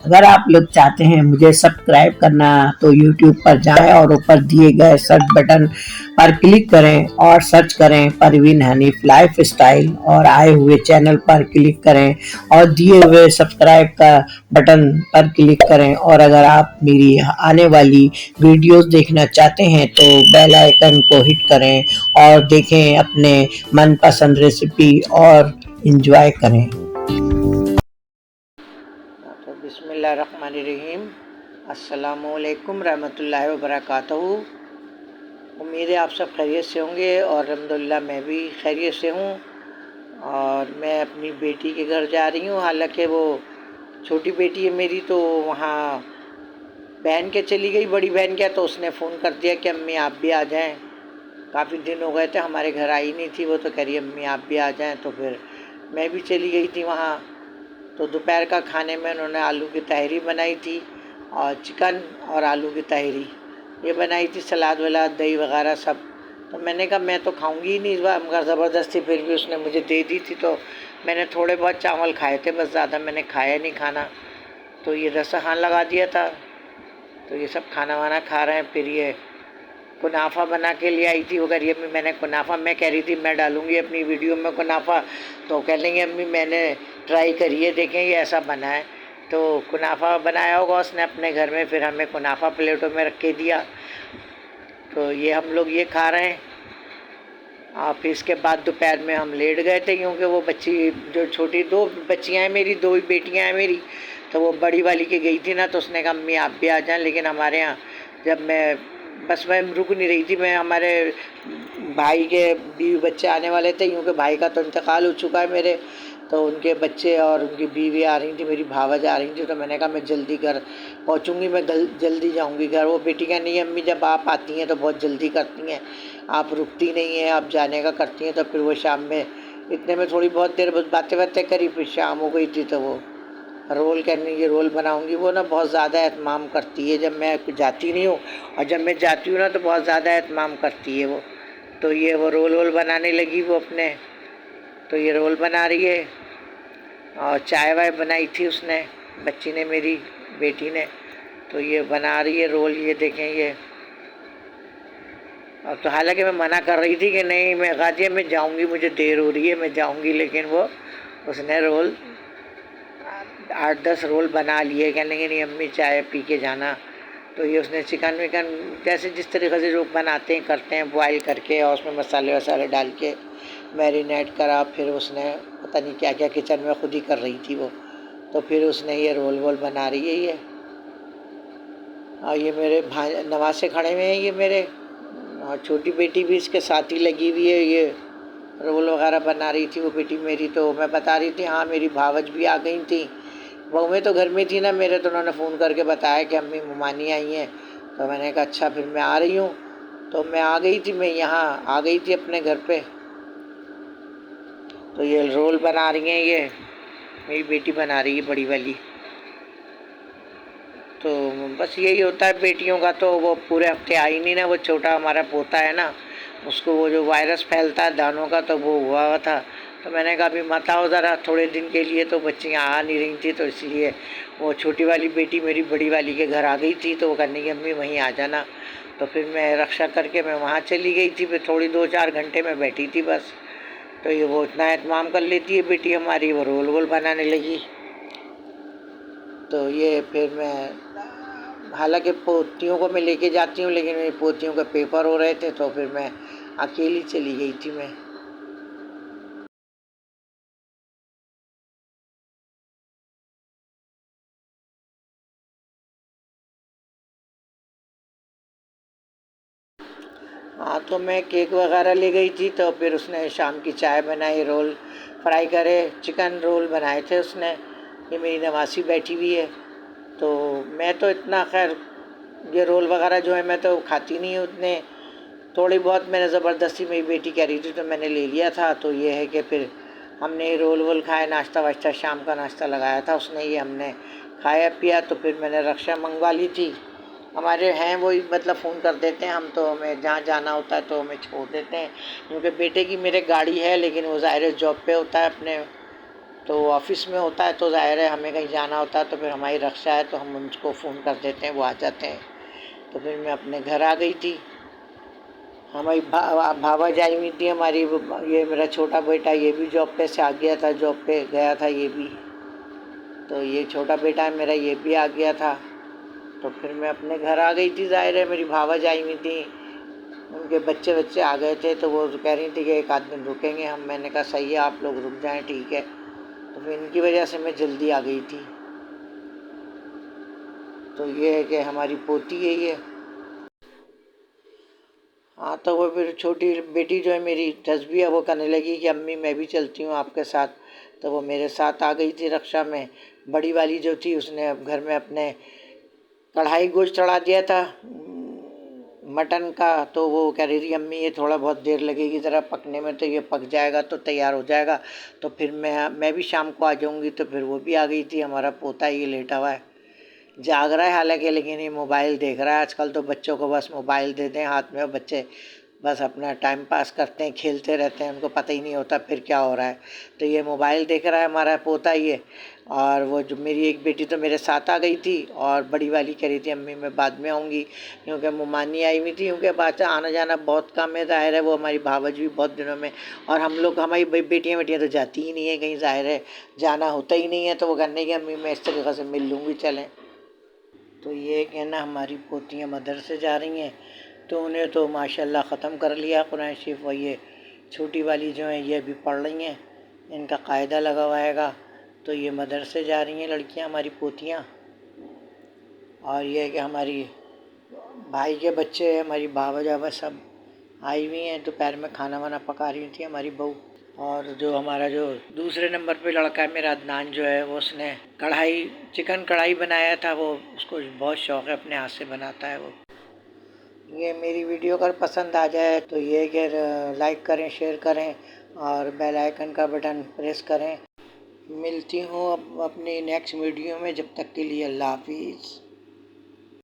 अगर आप लोग चाहते हैं मुझे सब्सक्राइब करना तो यूट्यूब पर जाएं और ऊपर दिए गए सर्च बटन पर क्लिक करें और सर्च करें परवीन हनीफ लाइफ स्टाइल और आए हुए चैनल पर क्लिक करें और दिए हुए सब्सक्राइब का बटन पर क्लिक करें। और अगर आप मेरी आने वाली वीडियोस देखना चाहते हैं तो बेल आइकन को हिट करें और देखें अपने मनपसंद रेसिपी और एंजॉय करें। तो बिस्मिल्लाहिर्रहमानिर्रहीम, अस्सलामुअलैकुम रहमतुल्लाहि व बरकातहू। उम्मीद है आप सब खैरियत से होंगे और अल्हम्दुलिल्लाह मैं भी खैरियत से हूँ। और मैं अपनी बेटी के घर जा रही हूँ। हालांकि वो छोटी बेटी है मेरी, तो वहाँ बहन के चली गई, बड़ी बहन क्या, तो उसने फ़ोन कर दिया कि अम्मी आप भी आ जाएं। काफ़ी दिन हो गए थे हमारे घर आई नहीं थी वो, तो कह रही अम्मी आप भी आ जाएं। तो फिर मैं भी चली गई थी वहाँ। तो दोपहर का खाने में उन्होंने आलू की तहरी बनाई थी और चिकन और आलू की तहरी ये बनाई थी, सलाद वलाद दही वगैरह सब। तो मैंने कहा मैं तो खाऊंगी ही नहीं इस बार, मगर ज़बरदस्ती फिर भी उसने मुझे दे दी थी। तो मैंने थोड़े बहुत चावल खाए थे, बस ज़्यादा मैंने खाया नहीं खाना। तो ये दस्तरखान लगा दिया था, तो ये सब खाना वाना खा रहे हैं। फिर ये कुनाफा बना के ले आई थी, वो कह रही अम्मी मैंने कुनाफा, मैं कह रही थी मैं डालूंगी अपनी वीडियो में कुनाफा, तो कह लेंगे अम्मी मैंने ट्राई करिए देखें ये ऐसा बना है। तो कुनाफा बनाया होगा उसने अपने घर में, फिर हमें कुनाफा प्लेटों में रख के दिया। तो ये हम लोग ये खा रहे हैं। और फिर इसके बाद दोपहर में हम लेट गए थे, क्योंकि वो बच्ची जो छोटी दो बच्चियाँ हैं मेरी, दो ही बेटियाँ हैं मेरी, तो वो बड़ी वाली के गई थी ना, तो उसने कहा अम्मी आप भी आ जाएं। लेकिन हमारे यहाँ जब मैं रुक नहीं रही थी, मैं हमारे भाई के बीवी बच्चे आने वाले थे, क्योंकि भाई का तो इंतकाल हो चुका है मेरे, तो उनके बच्चे और उनकी बीवी आ रही थी, मेरी भावज आ रही थी। तो मैंने कहा मैं जल्दी घर पहुँचूँगी, मैं जल्दी जाऊँगी घर। वो बेटी का नहीं अम्मी जब आप आती हैं तो बहुत जल्दी करती हैं, आप रुकती नहीं हैं, आप जाने का करती हैं। तो फिर वो शाम में इतने में थोड़ी बहुत देर बस बातें बातें करी, फिर शाम हो गई थी। तो वो रोल करने की रोल बनाऊंगी, वो ना बहुत ज़्यादा एहतमाम करती है जब मैं जाती नहीं हूँ, और जब मैं जाती हूँ ना तो बहुत ज़्यादा एहतमाम करती है वो। तो ये वो रोल वोल बनाने लगी वो अपने, तो ये रोल बना रही है। और चाय वाय बनाई थी उसने, बच्ची ने, मेरी बेटी ने। तो ये बना रही है रोल, ये देखें ये। और तो हालांकि मैं मना कर रही थी कि नहीं मैं गाजिया मैं जाऊंगी, मुझे देर हो रही है मैं जाऊंगी, लेकिन वो उसने रोल 8-10 रोल बना लिए। कहने लगी नहीं अम्मी चाय पी के जाना। तो ये उसने चिकन विकन जैसे जिस तरीके से जो बनाते हैं करते हैं, बॉयल करके और उसमें मसाले वसाले डाल के मैरिनेट करा। फिर उसने पता नहीं क्या क्या किचन में खुद ही कर रही थी वो। तो फिर उसने ये रोल वोल बना रही है ये। और ये मेरे भाई नवासे खड़े हुए हैं ये मेरे, और छोटी बेटी भी इसके साथ ही लगी हुई है, ये रोल वगैरह बना रही थी वो बेटी मेरी। तो मैं बता रही थी हाँ मेरी भावज भी आ गई थी, बहुएँ तो घर में थी ना मेरे, तो उन्होंने फ़ोन करके बताया कि अम्मी ममानी आई हैं। तो मैंने कहा अच्छा फिर मैं आ रही हूँ। तो मैं आ गई थी, मैं यहाँ आ गई थी अपने घर पे। तो ये रोल बना रही हैं, ये मेरी बेटी बना रही है बड़ी वाली। तो बस यही होता है बेटियों का, तो वो पूरे हफ्ते आई नहीं ना, वो छोटा हमारा पोता है ना, उसको वो जो वायरस फैलता है दानों का, तो वो हुआ था। तो मैंने कहा अभी मत आओ ज़रा थोड़े दिन के लिए, तो बच्चियाँ आ नहीं रही थी, तो इसलिए वो छोटी वाली बेटी मेरी बड़ी वाली के घर आ गई थी। तो वो कहने की अम्मी वहीं आ जाना। तो फिर मैं रक्षा करके मैं वहाँ चली गई थी, फिर थोड़ी 2-4 घंटे में बैठी थी बस। तो ये वो इतना एहतमाम कर लेती है बेटी हमारी, वो रोल वोल बनाने लगी। तो ये फिर मैं हालांकि पोतियों को मैं लेके जाती हूँ, लेकिन मेरी पोतियों के पेपर हो रहे थे, तो फिर मैं अकेली चली गई थी मैं। हाँ तो मैं केक वगैरह ले गई थी, तो फिर उसने शाम की चाय बनाई, रोल फ्राई करे, चिकन रोल बनाए थे उसने। ये मेरी नवासी बैठी हुई है। तो मैं तो इतना खैर ये रोल वगैरह जो है मैं तो खाती नहीं हूँ उतने, थोड़ी बहुत मैंने ज़बरदस्ती मेरी बेटी कह रही थी तो मैंने ले लिया था। तो ये है कि फिर हमने रोल वोल खाए, नाश्ता वाश्ता शाम का नाश्ता लगाया था उसने, ये हमने खाया पिया। तो फिर मैंने रक्षा मंगवा ली थी, हमारे हैं वही मतलब फ़ोन कर देते हैं हम, तो हमें जहाँ जाना होता है तो हमें छोड़ देते हैं। क्योंकि बेटे की मेरे गाड़ी है, लेकिन वो ज़ाहिर जॉब पे होता है अपने, तो ऑफिस में होता है तो ज़ाहिर है हमें कहीं जाना होता है तो फिर हमारी रक्षा है तो हम उनको फ़ोन कर देते हैं, वो आ जाते हैं। तो फिर मैं अपने घर आ गई थी। हमारी भावा जाई हुई थी हमारी, ये मेरा छोटा बेटा ये भी जॉब पे से आ गया था, जॉब पे गया था ये भी। तो ये छोटा बेटा है मेरा, ये भी आ गया था। तो फिर मैं अपने घर आ गई थी। ज़ाहिर है मेरी भावा जाई हुई थी, उनके बच्चे आ गए थे तो वो कह रही थी कि एक आध दिन रुकेंगे हम। मैंने कहा सही है, आप लोग रुक जाएं, ठीक है। तो फिर इनकी वजह से मैं जल्दी आ गई थी। तो ये है कि हमारी पोती है ये। हाँ, तो वो फिर छोटी बेटी जो है मेरी तस्बीह, वो कहने लगी कि अम्मी मैं भी चलती हूँ आपके साथ। तो वो मेरे साथ आ गई थी रक्षा में। बड़ी वाली जो थी उसने अब घर में अपने कढ़ाई गोश्त चढ़ा दिया था मटन का। तो वो कह रही थी अम्मी ये थोड़ा बहुत देर लगेगी ज़रा पकने में, तो ये पक जाएगा तो तैयार हो जाएगा, तो फिर मैं भी शाम को आ जाऊँगी। तो फिर वो भी आ गई थी। हमारा पोता ये लेटा हुआ है, जाग रहा है हालांकि, लेकिन ये मोबाइल देख रहा है। आजकल तो बच्चों को बस मोबाइल दे दें हाथ में और बच्चे बस अपना टाइम पास करते हैं, खेलते रहते हैं, उनको पता ही नहीं होता फिर क्या हो रहा है। तो ये मोबाइल देख रहा है हमारा पोता ये। और वो जो मेरी एक बेटी तो मेरे साथ आ गई थी, और बड़ी वाली कह रही थी अम्मी मैं बाद में आऊँगी, क्योंकि मुमानी आई हुई थी, क्योंकि बाद आना जाना बहुत कम है। ज़ाहिर है वो हमारी भावज भी बहुत दिनों में, और हम लोग हमारी बेटियाँ तो जाती ही नहीं है कहीं, ज़ाहिर है जाना होता ही नहीं है। तो वो कहने की अम्मी मैं इस तरीक़े से मिल लूँगी, चलें। तो ये कहना हमारी पोतियाँ मदरसे जा रही हैं, तो उन्हें तो माशाल्लाह ख़त्म कर लिया कुरान शरीफ। और ये छोटी वाली जो हैं ये भी पढ़ रही हैं, इनका कायदा लगा हुआ हैगा। तो ये मदरसे जा रही हैं लड़कियां हमारी पोतियां। और ये है कि हमारी भाई के बच्चे, हमारी भावा जावा सब आई हुई हैं। दोपहर में खाना वाना पका रही थी हमारी बहू। और जो हमारा जो दूसरे नंबर पे लड़का है मेरा अदनान जो है, वो उसने चिकन कढ़ाई बनाया था। वो उसको बहुत शौक़ है, अपने हाथ से बनाता है वो। ये मेरी वीडियो अगर पसंद आ जाए तो ये कि लाइक करें, शेयर करें और बेल आइकन का बटन प्रेस करें। मिलती हूँ अब अपनी नेक्स्ट वीडियो में, जब तक के लिए अल्लाह हाफिज़।